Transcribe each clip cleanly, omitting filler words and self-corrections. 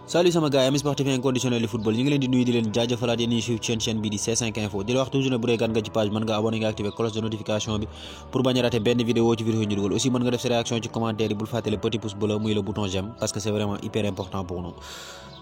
salut sama gars yi amis sportif inconditionnel du football ñu ngi leen di nuyu di leen jaajëfalaat yéen ñuy suivre chaîne bi di C5 Info di la wax toujours ne bu dee gan nga ci page mën nga abonné nga activer cloche de notification bi pour bañ a rater benn vidéo ci vidéo ñu dugal aussi mën nga def sa réaction ci commentaire yi bul fàtte le petit pouce bleu muy le bouton j'aime parce que c'est vraiment hyper important pour nous.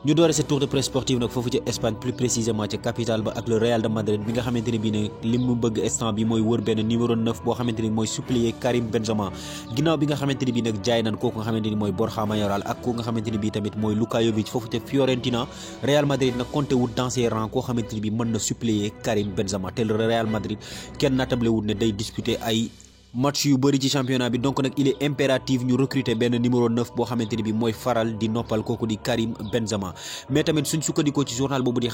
ñu doore ce tour de presse sportive nag foofu ci Espagne plus précisément ca capitale ba ak le Real de Madrid bi nga xamante ne bii ne li mu bëgg instant bi mooy wër benn numéro 9 boo xamante ni mooy suppléer Karim Benzema ginnaaw bi nga xamante ni bii nag jaay nan kooku nga xamante ni mooy Borja Mayoral ak kooku nga xamante ni bii tamit mooy Luka Jovic foofu ca Fiorentina. Real Madrid nag compté wut dans ses rangs koo xamante ni bii mën na suppléer Karim Benzema te le Real Madrid kenn natable wut ne day disputer ay match yu bëri ci championnat bi donc nag il est impératif ñu recruter benn numéro 9 boo xamante ni bi mooy faral di noppal kooku di Karim Benzema mais tamit suñ sukkandikoo ci journal boobu di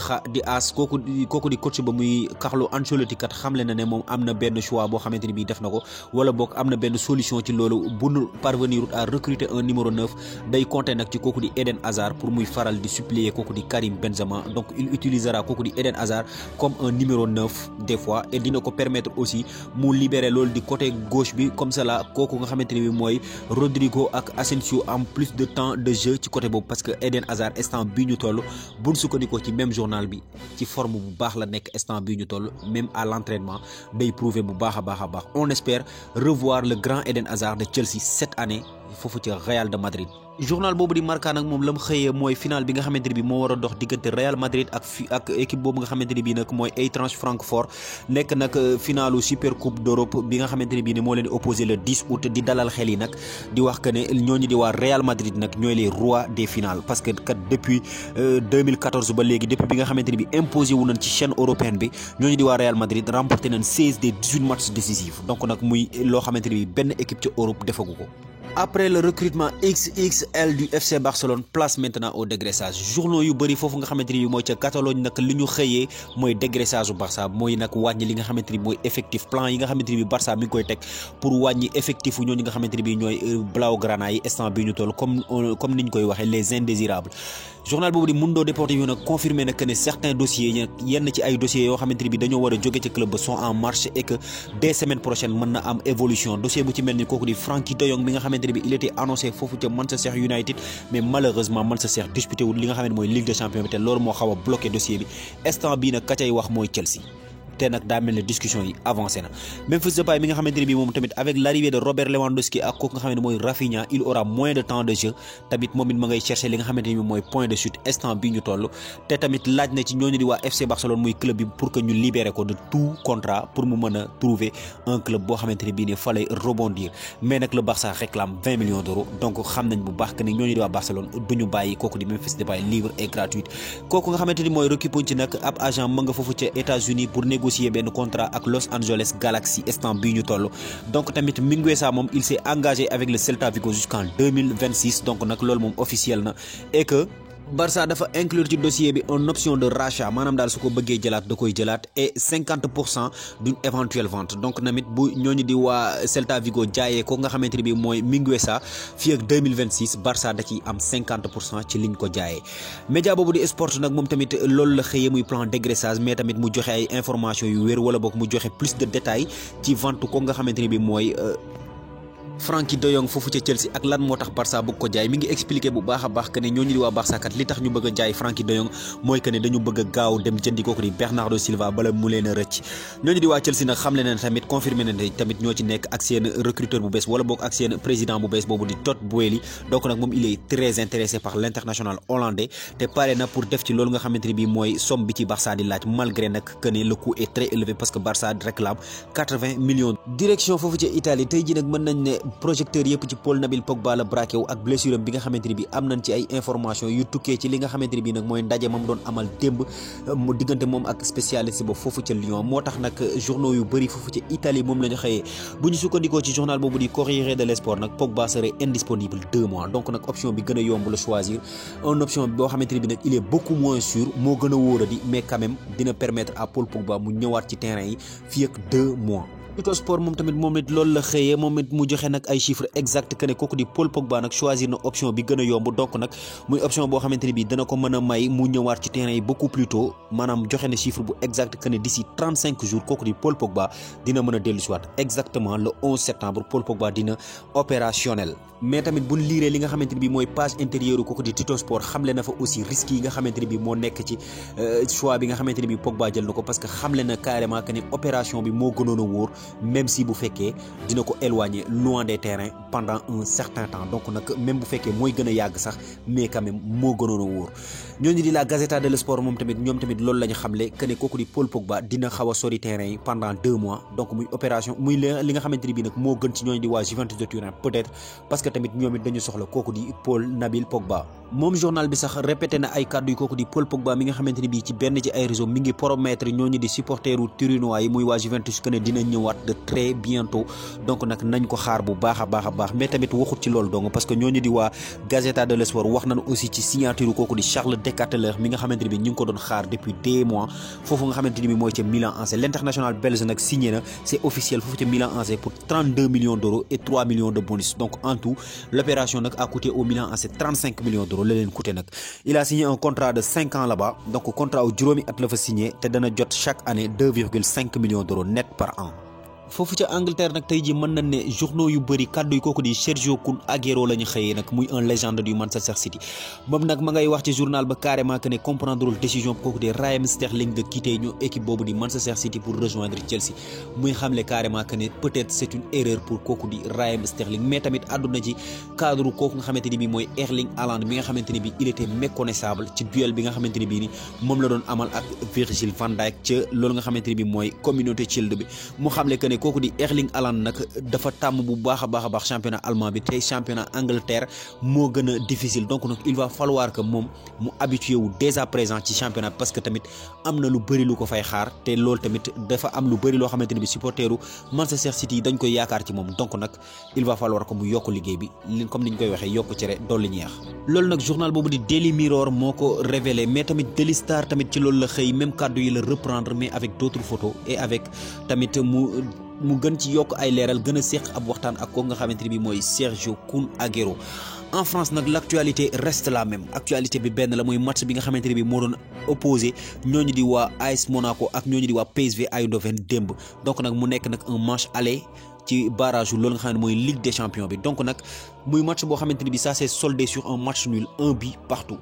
AS kooku di coach ba muy Carlo Ancelotti kat xamle na ne moom am na benn choix boo xamante ni bi def na ko wala boog am na benn solution ci loolu bu nu parvenir à recruter un numéro 9 day compter nag ci kooku di Eden Hazard pour muy faral di suppléer kooku di Karim Benzema donc il utilisera kooku di Eden Hazard comme un numéro 9 des fois et dina ko permettre aussi mu libérer loolu di côté gauche bi comme cela kooku nga xamante ni bi mooy Rodrigo ak Asensio am plus de temps de jeu ci côté boobu parce que Eden Hazard instant bii ñu toll buñ sukkandikoo ci même journal bi ci forme bu baax la nekk instant bii ñu toll même à l'entraînement day prouver bu baax a baax on espère revoir le grand Eden Hazard de Chelsea cette année foofu ci Real de Madrid. journal boobu di Marca nag moom la mu xëyee mooy final bi nga xamante ni bi moo war a dox diggante Real Madrid ak équipe boobu nga xamante ni bii nag mooy Eintracht Francfort nekk nag finalu super coupe d'Europe bi nga xamante ni bii ne moo leen di opposé le 10 août di dalal xel yi nag di wax que ne ñooñu di waa Real Madrid nag ñooy les rois des finales parce que kat depuis 2014 ba léegi depuis bi nga xamante ni bi imposé wu nañ ci chaîne européenne bi ñooñu di waa Real Madrid remporté nañ 16 des 18 matchs décisifs donc nag muy loo xamante ni bi benn équipe ci Europe defagu ko. Après le recrutement XXL du FC Barcelone, place maintenant au dégraissage journaux yu bëri foofu nga xamante ni bi mooy ca Catalogne nag li ñu xëyee mooy dégraissage u Barça mooy nag wàññi li nga xamante ni mooy effectif plan yi nga xamante ni bi Barça mi ngi koy teg pour wàññi effectif yu ñooñu nga xamante ni bi ñooy Blaugrana yi instant bi ñu toll comme ni ñu koy waxee les indésirables. journal boobu di Mundo Deportivo nag confirmé na que ne certains dossiers yenn ci ay dossiers yoo xamante ni bi dañoo war a jóge ci club ba sont en marche et que dès semaines prochaines mën na am évolution dossier bu ci mel ni kooku di Frenkie de Jong bi nga xamante ni bi il était annoncé foofu ca Manchester United mais malheureusement Manchester disputé wul li nga xamante mooy Ligue des Champions bi te loolu moo xaw a bloqué dossier bi instant bii nag ka cay wax mooy Chelsea. te nag daa mel ne discussion yi avancé na Memphis Depay mi nga xamante ne bii moom tamit avec l'arrivée de Robert Lewandowski ak kooku nga xamante ne mooy Rafinha il aura moins de temps de jeu tamit moom it ma ngay chercher li nga xamante ne bii mooy point de chute instant bii ñu toll te tamit laaj na ci ñooñu di waa FC Barcelone muy club bi pour que ñu libérer ko de tout contrat pour mu mën a trouver un club boo xamante ne bii ne fallait rebondir mais nag le Barça réclame 20 millions d'euros donc xam nañ bu baax que ne ñooñu di waa Barcelone duñu bàyyi kooku di Memphis Depay libre et gratuit kooku nga xamante ni mooy Riqui Puig nag ab agent ma nga foofu ca États-Unis pour négocier benn contrat ak Los Angeles Galaxy instant bii ñu toll donc tamit Mingueza moom il s'est engagé avec le Celta Vigo jusqu'en 2026 donc nag loolu moom officiel na et que Barça dafa inclure ci dossier bi une option de rachat maanaam daal su ko bëggee jëlaat da koy jëlaat et 50% d'une éventuelle vente donc namit bu ñooñu di waa Celta Vigo jaayee ko nga xamante ni bi mooy Mingueza fii ak 2026 Barça da ciy am 50% ci liñ ko jaayee. média boobu di Sport nag moom tamit loolu la xëyee muy plan dégraissage mais tamit mu joxe ay informations yu wér wala boog mu joxe plus de détails ci vente ko nga xamante ni bi mooy Frenkie de Jong foofu ca Chelsea ak lan moo tax Barça bëgg ko jaay mi ngi expliquer bu baax a baax que ne ñooñu di waa Barça kat li tax ñu bëgg a jaay Frenkie de Jong mooy que ne dañu bëgg a gaaw dem jëndi kooku di Bernardo Silva bala mu leen a rëcc ñooñu di waa Chelsea nag xamle na tamit confirmé na tamit ñoo ci nekk ak seen recruteur bu bees wala boog ak seen président bu bees boobu di Todd Boehly donc nag moom il est très intéressé par l'international hollandais te pare na pour def ci loolu nga xamante ni bi mooy somme bi ci Barça di laaj malgré nag que ne le coût est très élevé parce que Barça réclame 80 millions. direction foofu ca Italie tey ji nag mën nañ ne projecteur yëpp ci Paul Nabil Pogba la braqué wu ak blessure am bi nga xamante ni bi am nañ ci ay information yu tukkee ci li nga xamante ni bi nag mooy ndaje mam doon amal démb mu diggante moom ak spécialiste ba foofu ca Lyon moo tax nag journaux yu bëri foofu ca Italie moom la ñu xëyee bu ñu sukkandikoo ci journal boobu di Corriere dello Sport nag Pogba serait indisponible 2 mois donc nag option bi gën a yomb la choisir une option boo xamante ni bi nag il est beaucoup moins sûr moo gën a wóoradi mais quand même dina permettre à Paul Pogba mu ñëwaat ci terrain yi fii ak 2 mois Tuttosport moom tamit loolu la xëyee moom it mu joxe nag ay chiffres exact que ne kooku di Paul Pogba nag choisir na option bi gën a yomb donc nag muy option boo xamante ne bii dana ko mën a may mu ñëwaat ci terrain yi beaucoup plus tôt maanaam joxe na chiffre bu exact que ne d'ici 35 jours kooku di Paul Pogba dina mën a dellu si waat exactement le 11 septembre Paul Pogba dina opérationnel. mais tamit buñ liiree li nga xamante ne bii mooy page intérieure kooku di Tuttosport xamle na fa aussi risques yi nga xamante ne bii moo nekk ci choix bi nga xamante ne bii Pogba jël na ko parce que xamle na carrément que ne opération bi moo gënoon a wóor même si bu fekkee dina ko éloigner loin des terrains pendant un certain temps donc nag même bu fekkee mooy gën a yàgg sax mais quand même moo gënoon a wóor ñooñu di la Gazzetta dello Sport moom tamit ñoom tamit loolu la ñu xamle que ne kooku di Paul Pogba dina xaw a sori terrain yi pendant 2 mois donc muy opération muy li nga xamante ne bii nag moo gën ci ñooñu di waa Juventus de Turin peut-être parce que tamit ñoom it dañu soxla kooku di Paul Nabil Pogba. moom journal bi sax répété na ay kàddu yi kooku di Paul Pogba mi nga xamante ne bii ci benn ci ay réseau mi ngi promettre ñooñu di supporteru turinois yi muy waa Juventus que ne dina ñëwaat de très bientôt donc nag nañ ko xaar bu baax a baax mais tamit waxut ci loolu donc parce que ñooñu di waa Gazzetta dello Sport wax nañ aussi ci signature kooku di Charles De Ketelaere mi nga xamante ne bii ñu ngi ko doon xaar depuis des mois foofu nga xamante ne bii mooy ca Milan AC l'international belge nag signé na c'est officiel foofu ca Milan AC pour 32 millions d'euros et 3 millions de bonus donc en tout l'opération nag a coûté au Milan AC 35 millions d'euros la leen coûté nag il a signé un contrat de 5 ans là-bas donc contrat wu juróomi at la fa signé te dana jot chaque année 2,5 millions d'euros net par an. foofu ca Angleterre nag tey ji mën nañ ne journaux yu bëri kàddu yi kooku di Sergio Kun Aguero la ñu xëyee nag muy un légende du Manchester City moom nag ma ngay wax ci journal ba carrément que ne comprendrewul décision kooku di Raheem Sterling de quitter ñu équipe boobu di Manchester City pour rejoindre Chelsea muy xamle carrément que ne peut-être c'est une erreur pour kooku di Raheem Sterling mais tamit àdduna ci cadre kooku nga xamante ni bii mooy Erling Haaland mi nga xamante ni bii il était méconnaissable ci duel bi nga xamante ni bii ni moom la doon amal ak Virgil van Dijk ca loolu nga xamante ni bii mooy Community Shield bi mu xamle que ne kooku di Erling Haaland nag dafa tàmm bu baax a baax championnat allemand bi tey championnat Angleterre moo gën a difficile donc nag il va falloir que moom mu habitué wu dès à présent ci championnat parce que tamit am na lu bëri lu ko fay xaar te loolu tamit dafa am lu bëri loo xamante ne bi supporteru Manchester City yi dañ koy yaakaar ci moom donc nag il va falloir que mu yokk liggéey bi comme ni ñu koy waxee yokk cere dolli ñeex loolu nag journal boobu di Daily Mirror moo ko révélé mais tamit Daily Star tamit ci loolu la xëy même kàddu yi la reprendre mais avec d'autres photos et avec tamit mu gën ci yokk ay leeral gën a séq ab waxtaan ak ko nga xamante ne bi mooy Sergio Kun Aguero. en France nag l'actualité reste la même actualité bi benn la mooy match bi nga xamante ne bi moo doon opposé ñooñu di waa AS Monaco ak ñooñu di waa PSV Eindhoven démb donc nag mu nekk nag un match aller ci barrage loolu nga xam ne mooy Ligue des Champions bi donc nag muy match boo xamante ni bi ça s'est soldé sur un match nul 1 but partout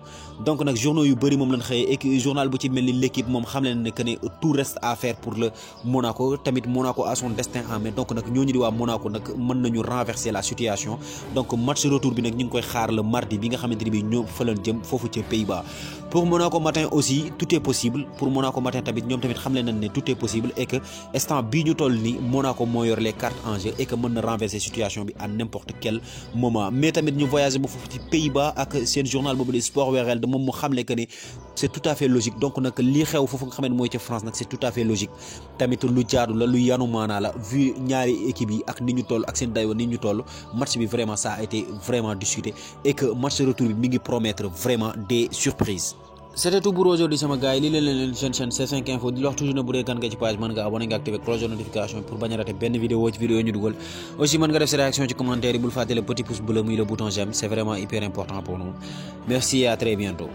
donc nag journaux yu bëri moom lañ xëyee et journal bu ci mel ni l'équipe moom xam leen ne que ne tout reste à faire pour le Monaco tamit Monaco a son destin en main donc nag ñooñu di waa Monaco nag mën nañu renverser la situation donc match retour bi nag ñu ngi koy xaar le mardi bi nga xamante ni bi ñoom fa lañ jëm foofu ca Pays-Bas pour Monaco matin aussi tout est possible pour Monaco matin tamit ñoom tamit xam leen nañ ne tout est possible et que instant bii ñu toll ni Monaco moo yor les cartes en jeu et que mën na renverser situation bi à n'importe quel moment mais tamit ñu voyager ba foofu ci Pays-Bas ak seen journal boobu di Sport Wereld moom mu xamle que ne c'est tout à fait logique donc nag lii xew foofu nga xam ne mooy ca France nag c'est tout à fait logique tamit lu jaadu la lu yanu maanaa la vu ñaari équipes yi ak ni ñu toll ak seen dayoo ni ñu toll match bi vraiment ça a été vraiment discuté et que match retour bi mi ngi promettre vraiment des surprises. C'était tout pour aujourd'hui sama gars yi lii leen seen chaîne C5 Info di la wax toujours ne bu dee gan nga ci page mën nga abonné nga activer cloche de notification pour bañ a rater benn vidéo ci vidéo ñu dugal aussi mën nga def sa réaction ci commentaire yi bul fàtte le petit pouce bleu muy le bouton j'aime c'est vraiment hyper important pour nous merci et à très bientôt.